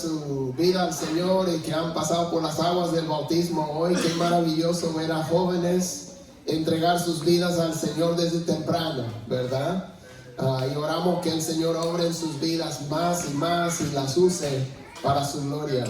Su vida al Señor y que han pasado por las aguas del bautismo hoy. Qué maravilloso ver a jóvenes entregar sus vidas al Señor desde temprano, ¿verdad? Y oramos que el Señor obre en sus vidas más y más y las use para su gloria.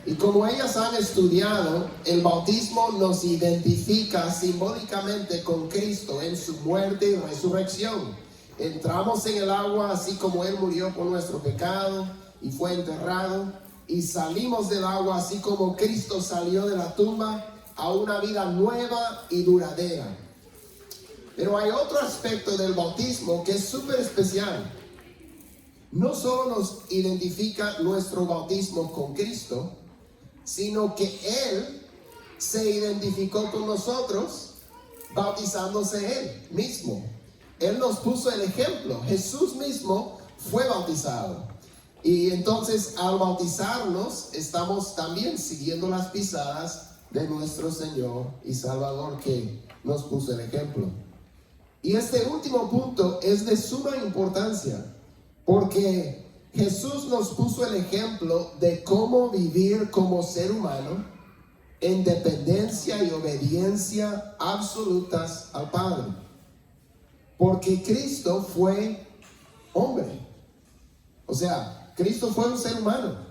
Y como ellas han estudiado, el bautismo nos identifica simbólicamente con Cristo en su muerte y resurrección. Entramos en el agua así como Él murió por nuestro pecado y fue enterrado, y salimos del agua así como Cristo salió de la tumba a una vida nueva y duradera. Pero hay otro aspecto del bautismo que es súper especial. No solo nos identifica nuestro bautismo con Cristo, sino que Él se identificó con nosotros bautizándose Él mismo. Él nos puso el ejemplo. Jesús mismo fue bautizado. Y entonces al bautizarnos estamos también siguiendo las pisadas de nuestro Señor y Salvador, que nos puso el ejemplo. Y este último punto es de suma importancia, porque Jesús nos puso el ejemplo de cómo vivir como ser humano en dependencia y obediencia absolutas al Padre. Porque Cristo fue hombre. O sea, Cristo fue un ser humano.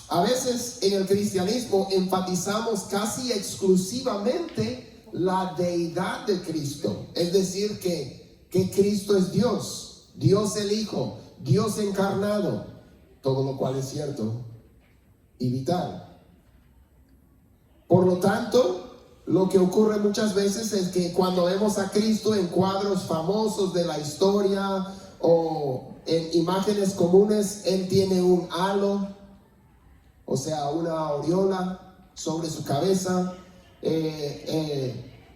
A veces en el cristianismo enfatizamos casi exclusivamente la deidad de Cristo. Es decir, que Cristo es Dios, Dios el Hijo, Dios encarnado. Todo lo cual es cierto y vital. Por lo tanto, lo que ocurre muchas veces es que cuando vemos a Cristo en cuadros famosos de la historia o en imágenes comunes, Él tiene un halo, o sea, una aureola sobre su cabeza,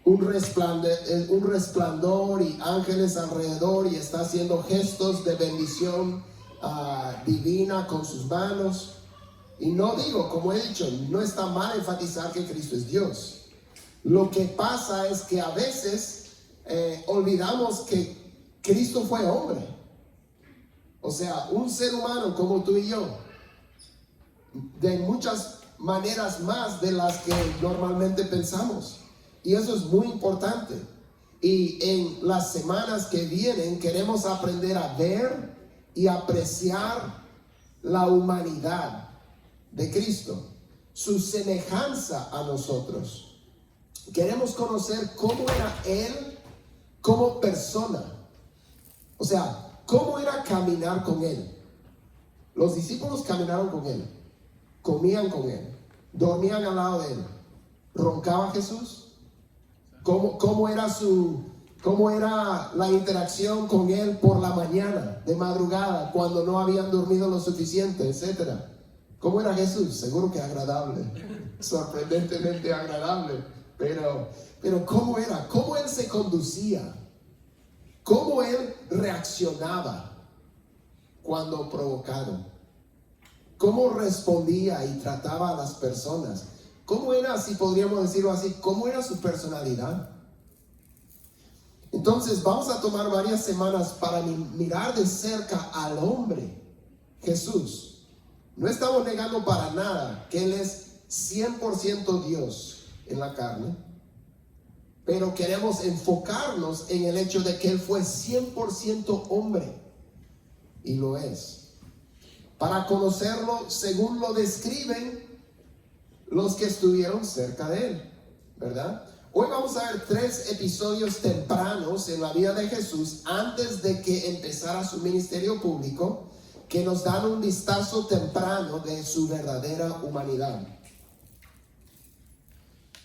un resplandor y ángeles alrededor, y está haciendo gestos de bendición divina con sus manos. Y no digo, como he dicho, no está mal enfatizar que Cristo es Dios. Lo que pasa es que a veces olvidamos que Cristo fue hombre. O sea, un ser humano como tú y yo, de muchas maneras más de las que normalmente pensamos. Y eso es muy importante. Y en las semanas que vienen queremos aprender a ver y apreciar la humanidad de Cristo, su semejanza a nosotros. Queremos conocer cómo era Él como persona. O sea, ¿cómo era caminar con Él? Los discípulos caminaron con Él, comían con Él, dormían al lado de Él. ¿Roncaba Jesús? ¿Cómo era la interacción con Él por la mañana, de madrugada, cuando no habían dormido lo suficiente, etcétera? ¿Cómo era Jesús? Seguro que agradable, sorprendentemente agradable. Pero ¿cómo era? ¿Cómo Él se conducía? ¿Cómo Él reaccionaba cuando provocado? ¿Cómo respondía y trataba a las personas? ¿Cómo era, si podríamos decirlo así, cómo era su personalidad? Entonces vamos a tomar varias semanas para mirar de cerca al hombre, Jesús. No estamos negando para nada que Él es 100% Dios en la carne, pero queremos enfocarnos en el hecho de que Él fue 100% hombre, y lo es. Para conocerlo según lo describen los que estuvieron cerca de Él, ¿verdad? Hoy vamos a ver 3 episodios tempranos en la vida de Jesús antes de que empezara su ministerio público, que nos dan un vistazo temprano de su verdadera humanidad.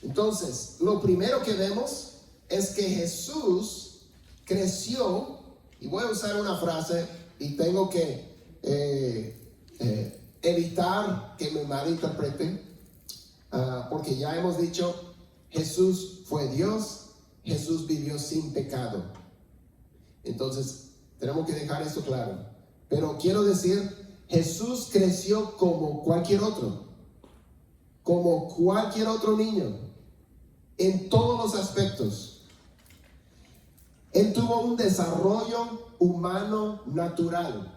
Entonces, lo primero que vemos es que Jesús creció, y voy a usar una frase y tengo que evitar que me malinterpreten, porque ya hemos dicho, Jesús fue Dios, Jesús vivió sin pecado. Entonces, tenemos que dejar eso claro. Pero quiero decir, Jesús creció como cualquier otro niño, en todos los aspectos. Él tuvo un desarrollo humano natural.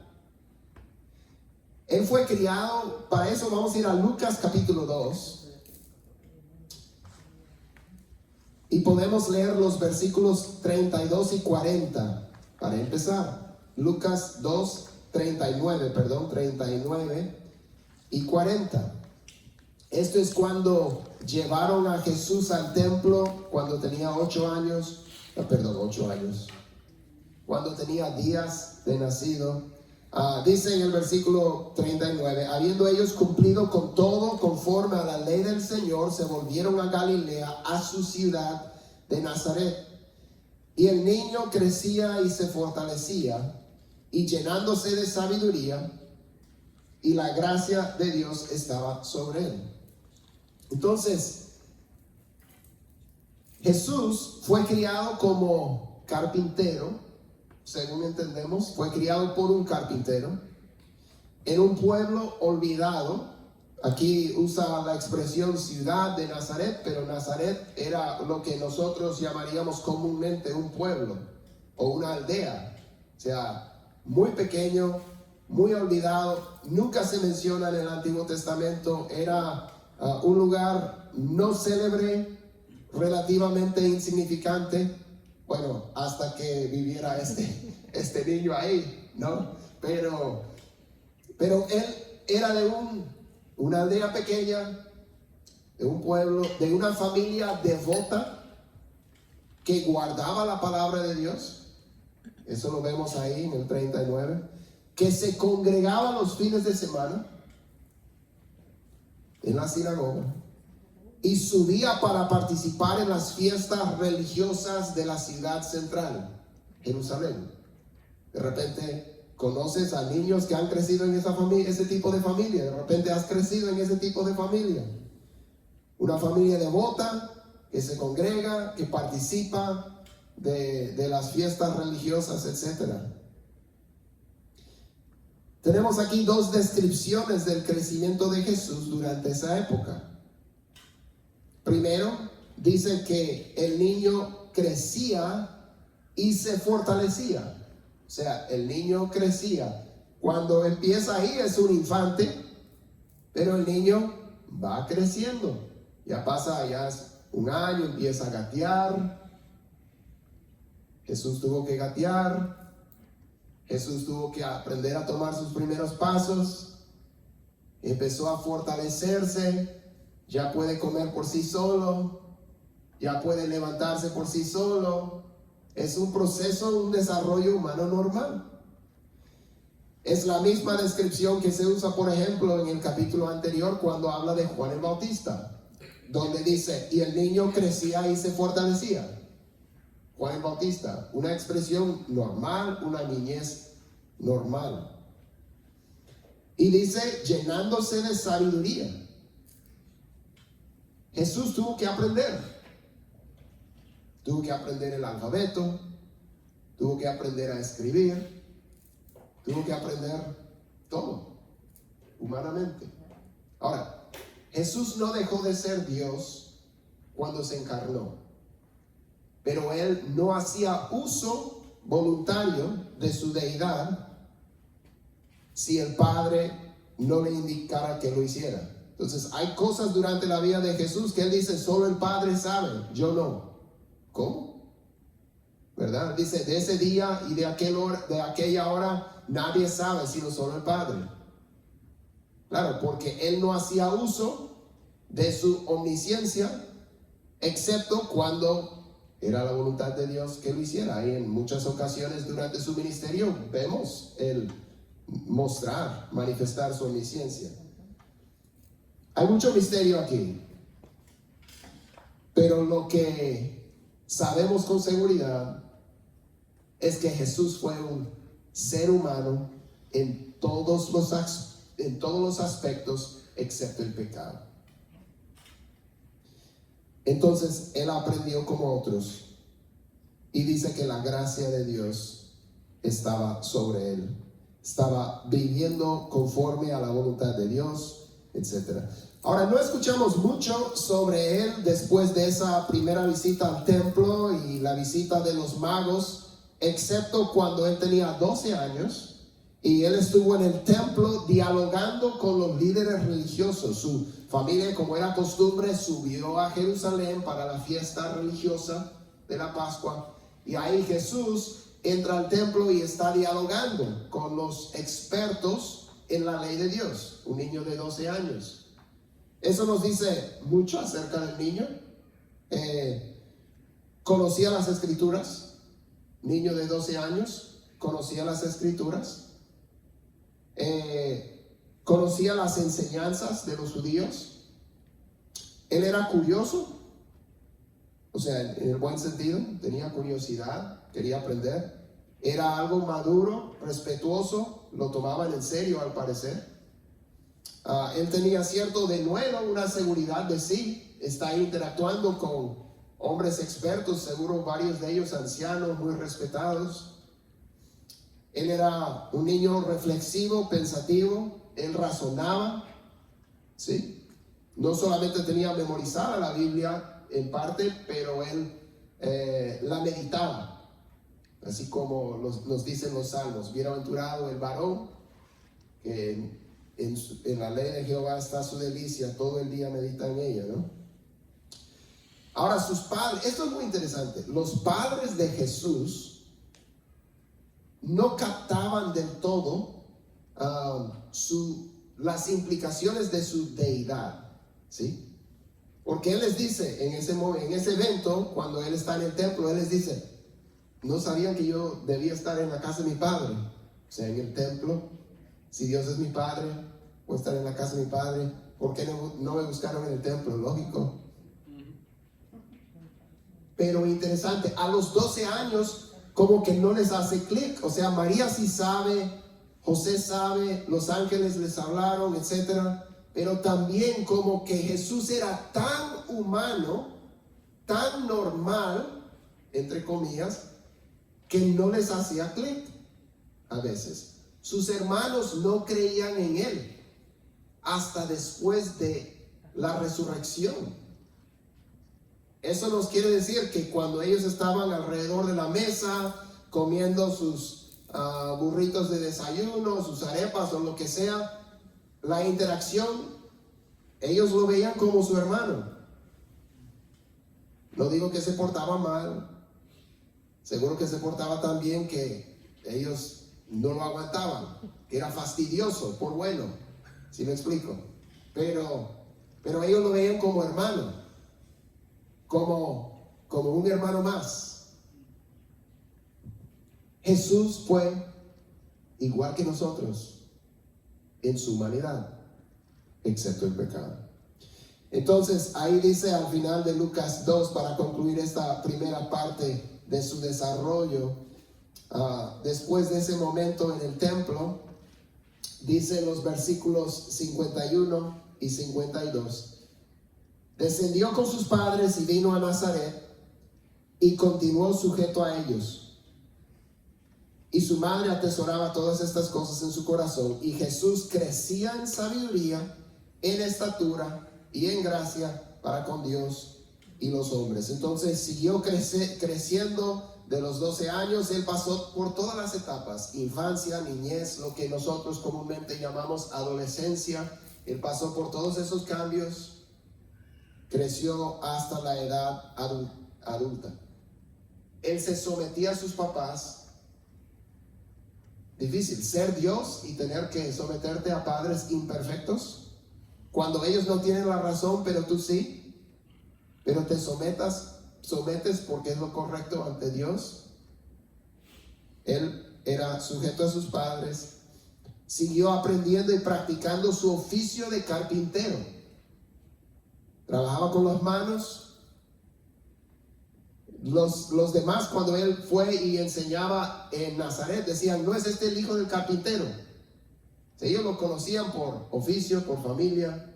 Él fue criado, para eso vamos a ir a Lucas capítulo 2. Y podemos leer los versículos 32 y 40 para empezar. Lucas 2, 39 y 40. Esto es cuando llevaron a Jesús al templo cuando tenía 8 años. Cuando tenía días de nacido. Dice en el versículo 39, habiendo ellos cumplido con todo conforme a la ley del Señor, se volvieron a Galilea, a su ciudad de Nazaret. Y el niño crecía y se fortalecía, y llenándose de sabiduría, y la gracia de Dios estaba sobre él. Entonces, Jesús fue criado como carpintero. Según entendemos, fue criado por un carpintero en un pueblo olvidado. Aquí usa la expresión ciudad de Nazaret, pero Nazaret era lo que nosotros llamaríamos comúnmente un pueblo o una aldea. O sea, muy pequeño, muy olvidado. Nunca se menciona en el Antiguo Testamento. Era un lugar no célebre, relativamente insignificante. Bueno, hasta que viviera este niño ahí, ¿no? Pero él era de una aldea pequeña, de un pueblo, de una familia devota que guardaba la palabra de Dios. Eso lo vemos ahí en el 39. Que se congregaba los fines de semana en la sinagoga. Y subía para participar en las fiestas religiosas de la ciudad central, Jerusalén. De repente conoces a niños que han crecido en esa familia, ese tipo de familia. De repente has crecido en ese tipo de familia. Una familia devota que se congrega, que participa de las fiestas religiosas, etc. Tenemos aquí dos descripciones del crecimiento de Jesús durante esa época. Primero, dice que el niño crecía y se fortalecía. O sea, el niño crecía. Cuando empieza ahí es un infante, pero el niño va creciendo. Ya pasa un año, empieza a gatear. Jesús tuvo que gatear. Jesús tuvo que aprender a tomar sus primeros pasos. Empezó a fortalecerse. Ya puede comer por sí solo, ya puede levantarse por sí solo. Es un proceso, un desarrollo humano normal. Es la misma descripción que se usa, por ejemplo, en el capítulo anterior cuando habla de Juan el Bautista, donde dice, y el niño crecía y se fortalecía. Juan el Bautista, una expresión normal, una niñez normal. Y dice, llenándose de sabiduría. Jesús tuvo que aprender. Tuvo que aprender el alfabeto. Tuvo que aprender a escribir. Tuvo que aprender todo, humanamente. Ahora, Jesús no dejó de ser Dios cuando se encarnó. Pero Él no hacía uso voluntario de su deidad si el Padre no le indicara que lo hiciera. Entonces hay cosas durante la vida de Jesús que Él dice, solo el Padre sabe, yo no. ¿Cómo? ¿Verdad? Dice, de ese día y de aquella hora nadie sabe sino solo el Padre. Claro, porque Él no hacía uso de su omnisciencia, excepto cuando era la voluntad de Dios que lo hiciera. Y en muchas ocasiones durante su ministerio vemos Él manifestar su omnisciencia. Hay mucho misterio aquí, pero lo que sabemos con seguridad es que Jesús fue un ser humano en todos los aspectos excepto el pecado. Entonces Él aprendió como otros y dice que la gracia de Dios estaba sobre Él. Estaba viviendo conforme a la voluntad de Dios, etc. Ahora, no escuchamos mucho sobre Él después de esa primera visita al templo y la visita de los magos, excepto cuando Él tenía 12 años Y él estuvo en el templo dialogando con los líderes religiosos. Su familia, como era costumbre, subió a Jerusalén para la fiesta religiosa de la Pascua. Y ahí Jesús entra al templo y está dialogando con los expertos en la ley de Dios. Un niño de 12 años. Eso nos dice mucho acerca del niño. Conocía las escrituras. Niño de 12 años, conocía las escrituras. Conocía las enseñanzas de los judíos. Él era curioso, o sea, en el buen sentido, tenía curiosidad, quería aprender. Era algo maduro, respetuoso, lo tomaban en serio al parecer. Él tenía cierto denuedo, una seguridad de sí. Está interactuando con hombres expertos, seguro varios de ellos ancianos, muy respetados. Él era un niño reflexivo, pensativo. Él razonaba, ¿sí? No solamente tenía memorizada la Biblia en parte, pero él la meditaba, así como nos dicen los salmos. Bienaventurado el varón que en la ley de Jehová está su delicia, todo el día medita en ella, ¿no? Ahora sus padres, esto es muy interesante, los padres de Jesús no captaban del todo las implicaciones de su deidad, ¿sí? Porque él les dice en ese evento, cuando él está en el templo, él les dice: no sabían que yo debía estar en la casa de mi padre, o sea, en el templo. Si Dios es mi padre, voy a estar en la casa de mi padre. ¿Por qué no me buscaron en el templo? Lógico. Pero interesante, a los 12 años como que no les hace clic. O sea, María sí sabe, José sabe, los ángeles les hablaron, etc. Pero también como que Jesús era tan humano, tan normal, entre comillas, que no les hacía clic a veces. Sus hermanos no creían en él hasta después de la resurrección. Eso nos quiere decir que cuando ellos estaban alrededor de la mesa comiendo sus burritos de desayuno, sus arepas o lo que sea, la interacción, ellos lo veían como su hermano. No digo que se portaba mal, seguro que se portaba tan bien que ellos no lo aguantaban, que era fastidioso, por bueno, ¿sí me explico? Pero ellos lo veían como hermano. Como un hermano más. Jesús fue igual que nosotros en su humanidad, excepto el pecado. Entonces ahí dice al final de Lucas 2, para concluir esta primera parte de su desarrollo, después de ese momento en el templo, dice en los versículos 51 y 52: descendió con sus padres y vino a Nazaret y continuó sujeto a ellos. Y su madre atesoraba todas estas cosas en su corazón. Y Jesús crecía en sabiduría, en estatura y en gracia para con Dios y los hombres. Entonces siguió creciendo de los 12 años. Él pasó por todas las etapas: infancia, niñez, lo que nosotros comúnmente llamamos adolescencia. Él pasó por todos esos cambios. Creció hasta la edad adulta. Él se sometía a sus papás. Difícil ser Dios y tener que someterte a padres imperfectos, cuando ellos no tienen la razón, pero tú sí. Pero te sometes porque es lo correcto ante Dios. Él era sujeto a sus padres. Siguió aprendiendo y practicando su oficio de carpintero. Trabajaba con las manos. Los demás, cuando él fue y enseñaba en Nazaret, decían: ¿no es este el hijo del carpintero? Ellos lo conocían por oficio, por familia.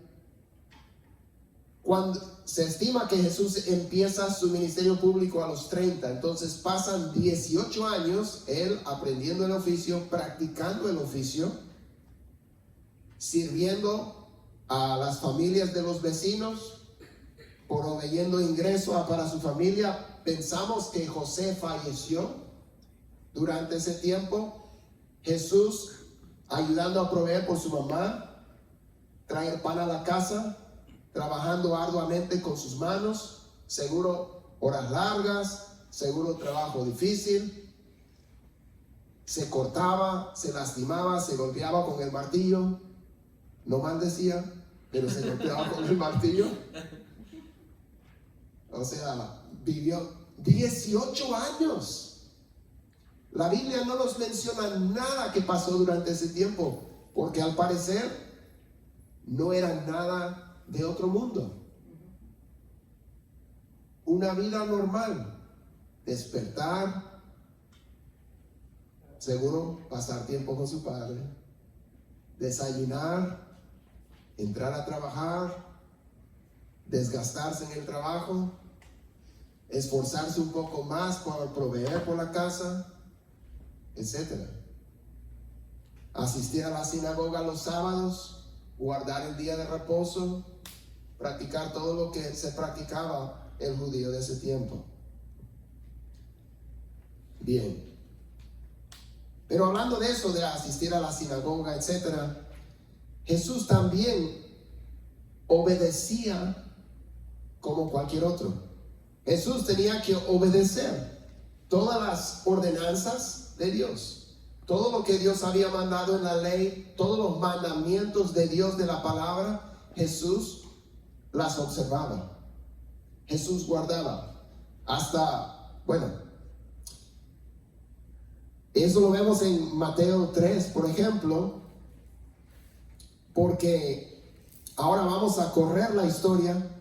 Cuando se estima que Jesús empieza su ministerio público a los 30, entonces pasan 18 años él aprendiendo el oficio, practicando el oficio, sirviendo a las familias de los vecinos, proveyendo ingreso para su familia. Pensamos que José falleció durante ese tiempo. Jesús ayudando a proveer por su mamá, traer pan a la casa, trabajando arduamente con sus manos, seguro horas largas, seguro trabajo difícil. Se cortaba, se lastimaba, se golpeaba con el martillo. No maldecía, pero se golpeaba con el martillo. O sea, vivió 18 años. La Biblia no nos menciona nada que pasó durante ese tiempo, porque al parecer no era nada de otro mundo. Una vida normal, despertar, seguro pasar tiempo con su padre, desayunar, entrar a trabajar, desgastarse en el trabajo, esforzarse un poco más para proveer por la casa, etc. Asistir a la sinagoga los sábados, guardar el día de reposo, practicar todo lo que se practicaba el judío de ese tiempo. Bien. Pero hablando de eso, de asistir a la sinagoga, etc., Jesús también obedecía como cualquier otro. Jesús tenía que obedecer todas las ordenanzas de Dios, todo lo que Dios había mandado en la ley, todos los mandamientos de Dios de la palabra. Jesús las observaba, Jesús guardaba. Eso lo vemos en Mateo 3, por ejemplo, porque ahora vamos a correr la historia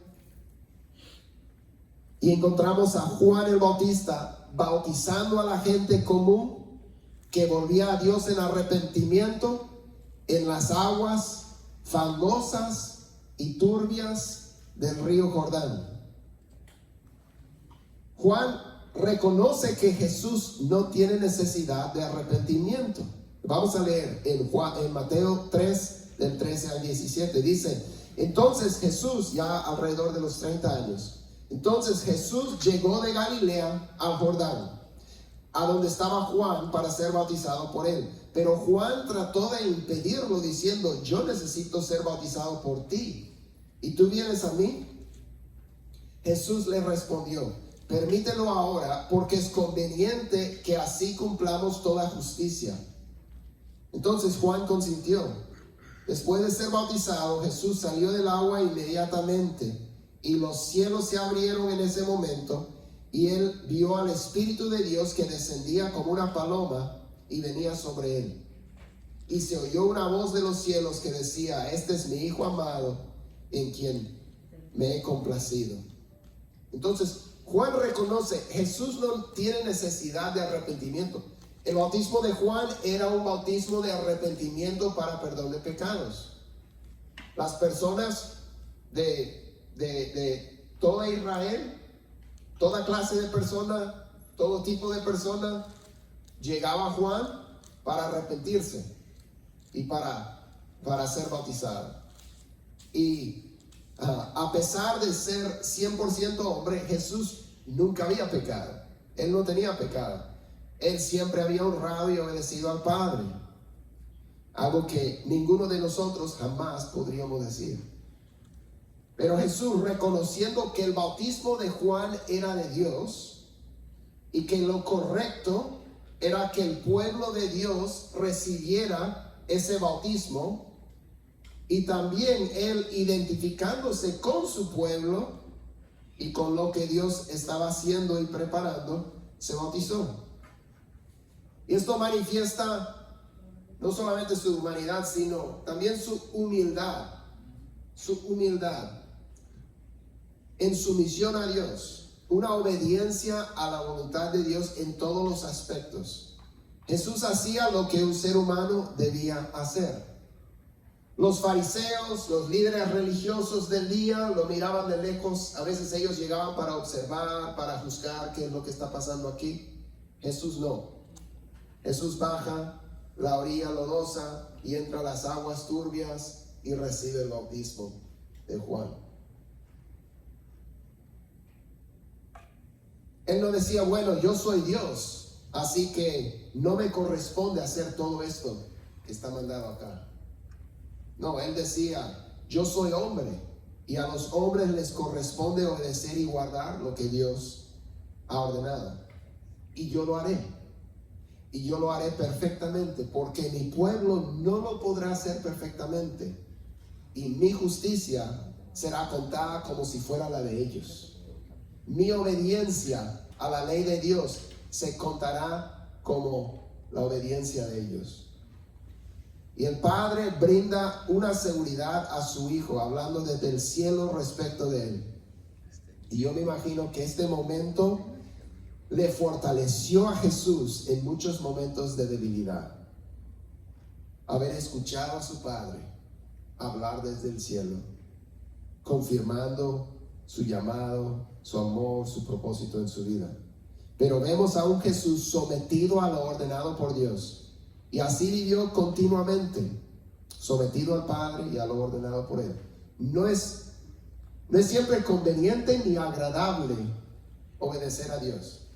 y encontramos a Juan el Bautista bautizando a la gente común que volvía a Dios en arrepentimiento en las aguas fangosas y turbias del río Jordán. Juan reconoce que Jesús no tiene necesidad de arrepentimiento. Vamos a leer en Mateo 3, del 13 al 17. Dice: entonces Jesús, ya alrededor de los 30 años, entonces Jesús llegó de Galilea al Jordán, a donde estaba Juan, para ser bautizado por él. Pero Juan trató de impedirlo, diciendo: yo necesito ser bautizado por ti, ¿y tú vienes a mí? Jesús le respondió: permítelo ahora, porque es conveniente que así cumplamos toda justicia. Entonces Juan consintió. Después de ser bautizado, Jesús salió del agua inmediatamente, y los cielos se abrieron en ese momento, y él vio al Espíritu de Dios que descendía como una paloma y venía sobre él. Y se oyó una voz de los cielos que decía: este es mi Hijo amado, en quien me he complacido. Entonces Juan reconoce, Jesús no tiene necesidad de arrepentimiento. El bautismo de Juan era un bautismo de arrepentimiento para perdón de pecados. Las personas de toda Israel, toda clase de persona, todo tipo de persona, llegaba a Juan para arrepentirse y para ser bautizado. Y a pesar de ser 100% hombre, Jesús nunca había pecado. Él no tenía pecado. Él siempre había honrado y obedecido al Padre, algo que ninguno de nosotros jamás podríamos decir. Pero Jesús, reconociendo que el bautismo de Juan era de Dios y que lo correcto era que el pueblo de Dios recibiera ese bautismo, y también él, identificándose con su pueblo y con lo que Dios estaba haciendo y preparando, se bautizó. Y esto manifiesta no solamente su humanidad, sino también su humildad en sumisión a Dios, una obediencia a la voluntad de Dios en todos los aspectos. Jesús hacía lo que un ser humano debía hacer. Los fariseos, los líderes religiosos del día, lo miraban de lejos. A veces ellos llegaban para observar, para juzgar qué es lo que está pasando aquí. Jesús no. Jesús baja la orilla lodosa y entra a las aguas turbias y recibe el bautismo de Juan. Él no decía: bueno, yo soy Dios, así que no me corresponde hacer todo esto está mandado acá. No, él decía, yo soy hombre y a los hombres les corresponde obedecer y guardar lo que Dios ha ordenado. Y yo lo haré. Y yo lo haré perfectamente, porque mi pueblo no lo podrá hacer perfectamente. Y mi justicia será contada como si fuera la de ellos. Mi obediencia a la ley de Dios se contará como la obediencia de ellos. Y el Padre brinda una seguridad a su Hijo, hablando desde el cielo respecto de él. Y yo me imagino que este momento le fortaleció a Jesús en muchos momentos de debilidad. Haber escuchado a su Padre hablar desde el cielo, confirmando su llamado, su amor, su propósito en su vida. Pero vemos a un Jesús sometido a lo ordenado por Dios. Y así vivió continuamente, sometido al Padre y a lo ordenado por Él. No es siempre conveniente ni agradable obedecer a Dios.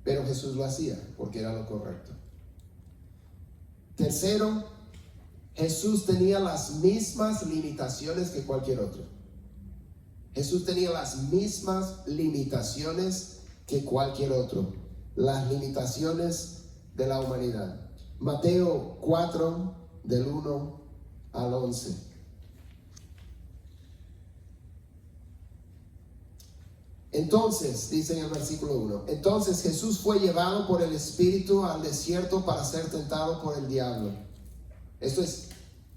Pero Jesús lo hacía porque era lo correcto. Tercero, Jesús tenía las mismas limitaciones que cualquier otro. Jesús tenía las mismas limitaciones que cualquier otro. Las limitaciones de la humanidad. Mateo 4, del 1 al 11. Entonces, dice en el versículo 1, entonces Jesús fue llevado por el Espíritu al desierto para ser tentado por el diablo.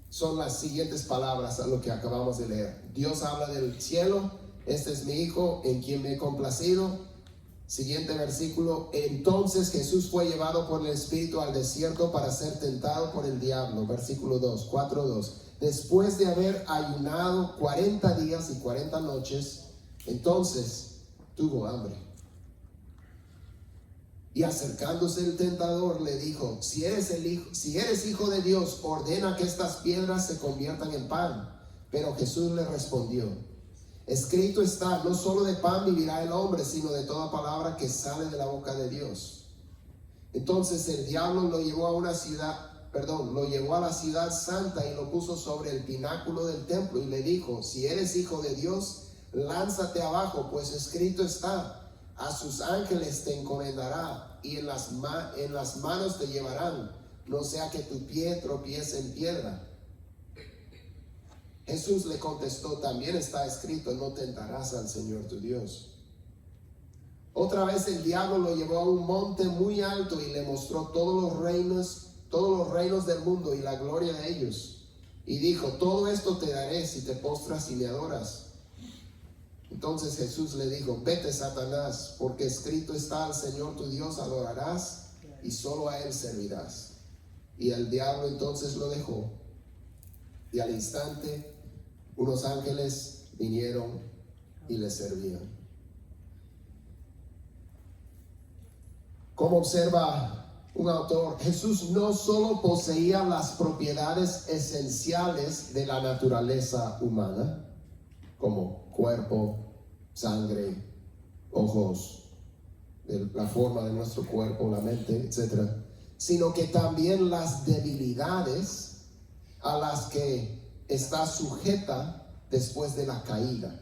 Son las siguientes palabras a lo que acabamos de leer. Dios habla del cielo, este es mi Hijo en quien me he complacido. Siguiente versículo, entonces Jesús fue llevado por el Espíritu al desierto para ser tentado por el diablo. Versículo 2, 4:2. Después de haber ayunado 40 días y 40 noches, entonces tuvo hambre. Y acercándose el tentador le dijo, si eres hijo de Dios, ordena que estas piedras se conviertan en pan. Pero Jesús le respondió, escrito está, no solo de pan vivirá el hombre, sino de toda palabra que sale de la boca de Dios. Entonces el diablo lo llevó a la ciudad santa y lo puso sobre el pináculo del templo y le dijo, si eres hijo de Dios, lánzate abajo, pues escrito está, a sus ángeles te encomendará y en las manos te llevarán, no sea que tu pie tropiece en piedra. Jesús le contestó, también está escrito, no tentarás al Señor tu Dios. Otra vez el diablo lo llevó a un monte muy alto y le mostró todos los reinos del mundo y la gloria de ellos. Y dijo, todo esto te daré si te postras y me adoras. Entonces Jesús le dijo, vete Satanás, porque escrito está, al Señor tu Dios adorarás y solo a Él servirás. Y el diablo entonces lo dejó. Y al instante unos ángeles vinieron y le servían. Como observa un autor, Jesús no solo poseía las propiedades esenciales de la naturaleza humana, como cuerpo, sangre, ojos, la forma de nuestro cuerpo, la mente, etc., sino que también las debilidades a las que está sujeta después de la caída.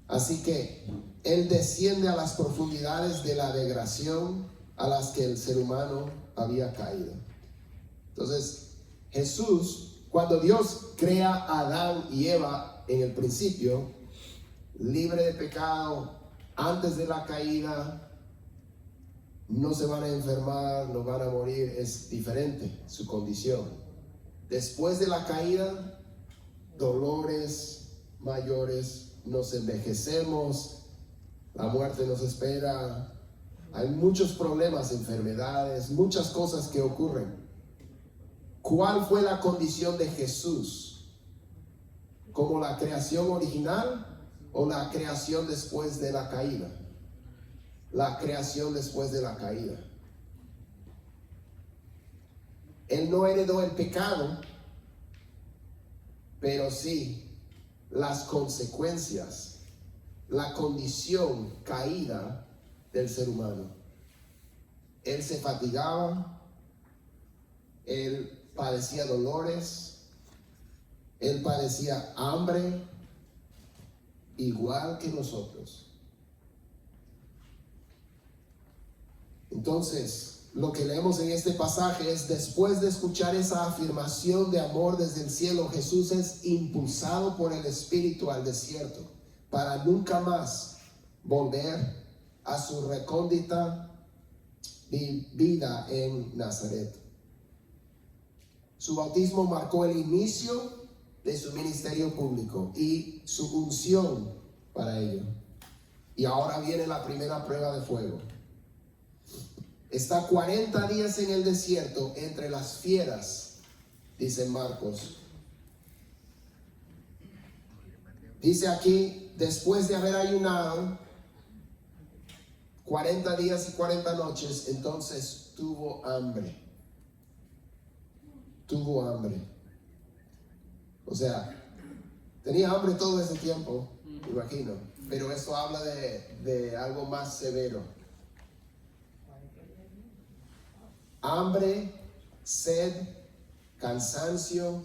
Así que Él desciende a las profundidades de la degradación a las que el ser humano había caído. Entonces, Jesús, cuando Dios crea a Adán y Eva en el principio, libre de pecado, antes de la caída, no se van a enfermar, no van a morir, es diferente su condición. Después de la caída, dolores mayores, nos envejecemos, la muerte nos espera, hay muchos problemas, enfermedades, muchas cosas que ocurren. ¿Cuál fue la condición de Jesús? ¿Como la creación original o la creación después de la caída? La creación después de la caída. Él no heredó el pecado, pero sí las consecuencias, la condición caída del ser humano. Él se fatigaba, Él padecía dolores, Él padecía hambre, igual que nosotros. Entonces, lo que leemos en este pasaje es: después de escuchar esa afirmación de amor desde el cielo, Jesús es impulsado por el Espíritu al desierto para nunca más volver a su recóndita vida en Nazaret. Su bautismo marcó el inicio de su ministerio público y su unción para ello. Y ahora viene la primera prueba de fuego. Está 40 días en el desierto entre las fieras, dice Marcos. Dice aquí, después de haber ayunado 40 días y 40 noches, entonces tuvo hambre. Tuvo hambre. O sea, tenía hambre todo ese tiempo, me imagino. Pero esto habla de algo más severo. Hambre, sed, cansancio,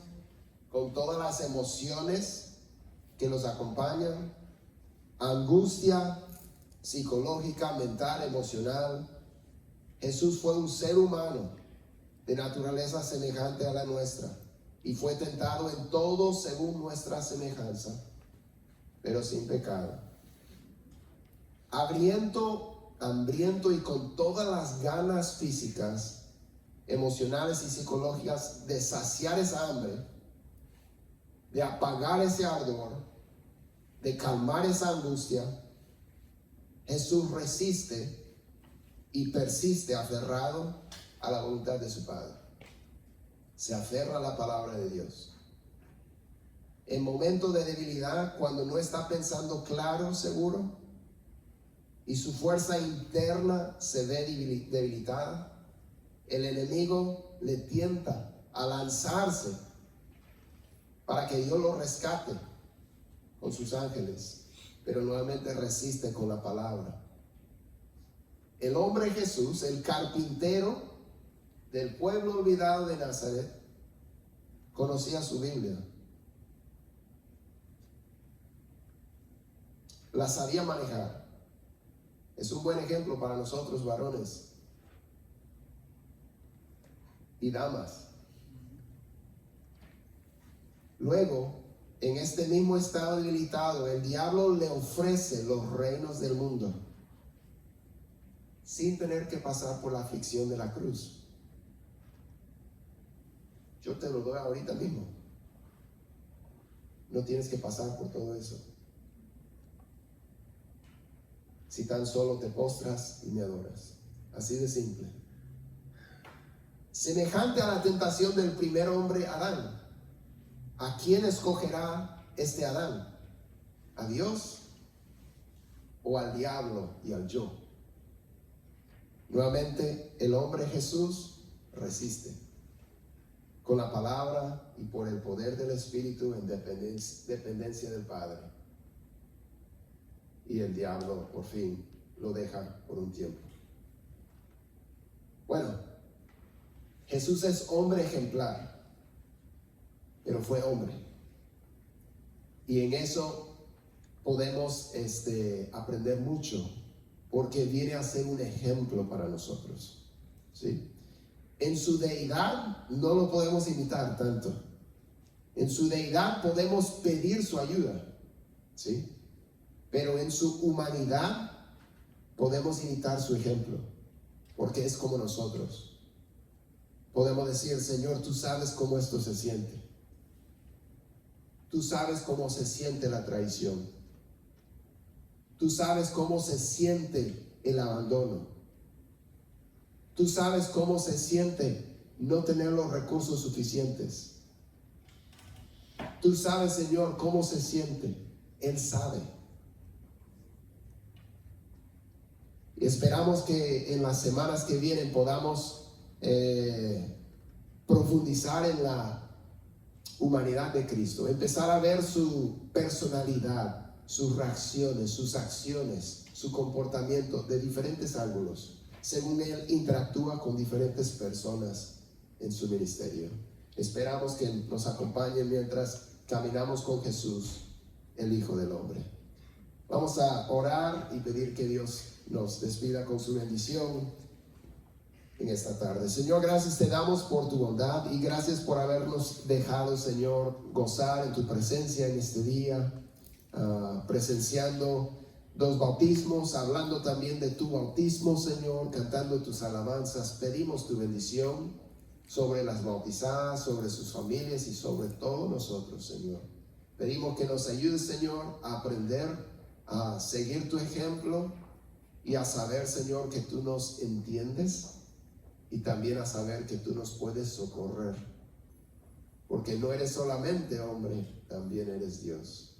con todas las emociones que nos acompañan, angustia psicológica, mental, emocional. Jesús fue un ser humano de naturaleza semejante a la nuestra y fue tentado en todo según nuestra semejanza, pero sin pecado. Hambriento y con todas las ganas físicas, emocionales y psicológicas de saciar esa hambre, de apagar ese ardor, de calmar esa angustia, Jesús resiste y persiste aferrado a la voluntad de su Padre. Se aferra a la palabra de Dios. En momentos de debilidad, cuando no está pensando claro, seguro, y su fuerza interna se ve debilitada, el enemigo le tienta a lanzarse para que Dios lo rescate con sus ángeles, pero nuevamente resiste con la palabra. El hombre Jesús, el carpintero del pueblo olvidado de Nazaret, conocía su Biblia, la sabía manejar. Es un buen ejemplo para nosotros, varones y damas. Luego, en este mismo estado debilitado, el diablo le ofrece los reinos del mundo sin tener que pasar por la aflicción de la cruz. Yo te lo doy ahorita mismo. No tienes que pasar por todo eso. Si tan solo te postras y me adoras. Así de simple. Semejante a la tentación del primer hombre, Adán. ¿A quién escogerá este Adán? ¿A Dios o al diablo y al yo? Nuevamente, el hombre Jesús resiste con la palabra y por el poder del Espíritu en dependencia del Padre. Y el diablo por fin lo deja por un tiempo. Bueno, Jesús es hombre ejemplar, pero fue hombre. Y en eso podemos aprender mucho, porque viene a ser un ejemplo para nosotros, ¿sí? En su deidad no lo podemos imitar tanto. En su deidad podemos pedir su ayuda, ¿sí? Pero en su humanidad podemos imitar su ejemplo, porque es como nosotros. Podemos decir: Señor, tú sabes cómo esto se siente. Tú sabes cómo se siente la traición. Tú sabes cómo se siente el abandono. Tú sabes cómo se siente no tener los recursos suficientes. Tú sabes, Señor, cómo se siente. Él sabe. Y esperamos que en las semanas que vienen podamos profundizar en la humanidad de Cristo, empezar a ver su personalidad, sus reacciones, sus acciones, su comportamiento de diferentes ángulos, según Él interactúa con diferentes personas en su ministerio. Esperamos que nos acompañen mientras caminamos con Jesús, el Hijo del Hombre. Vamos a orar y pedir que Dios nos despida con su bendición en esta tarde. Señor, gracias te damos por tu bondad y gracias por habernos dejado, Señor, gozar en tu presencia en este día, presenciando 2 bautismos, hablando también de tu bautismo, Señor, cantando tus alabanzas. Pedimos tu bendición sobre las bautizadas, sobre sus familias y sobre todos nosotros, Señor. Pedimos que nos ayudes, Señor, a aprender a seguir tu ejemplo y a saber, Señor, que tú nos entiendes y también a saber que tú nos puedes socorrer, porque no eres solamente hombre, también eres Dios.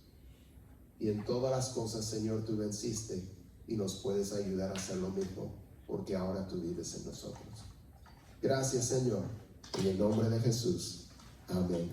Y en todas las cosas, Señor, tú venciste y nos puedes ayudar a hacer lo mismo, porque ahora tú vives en nosotros. Gracias, Señor, en el nombre de Jesús. Amén.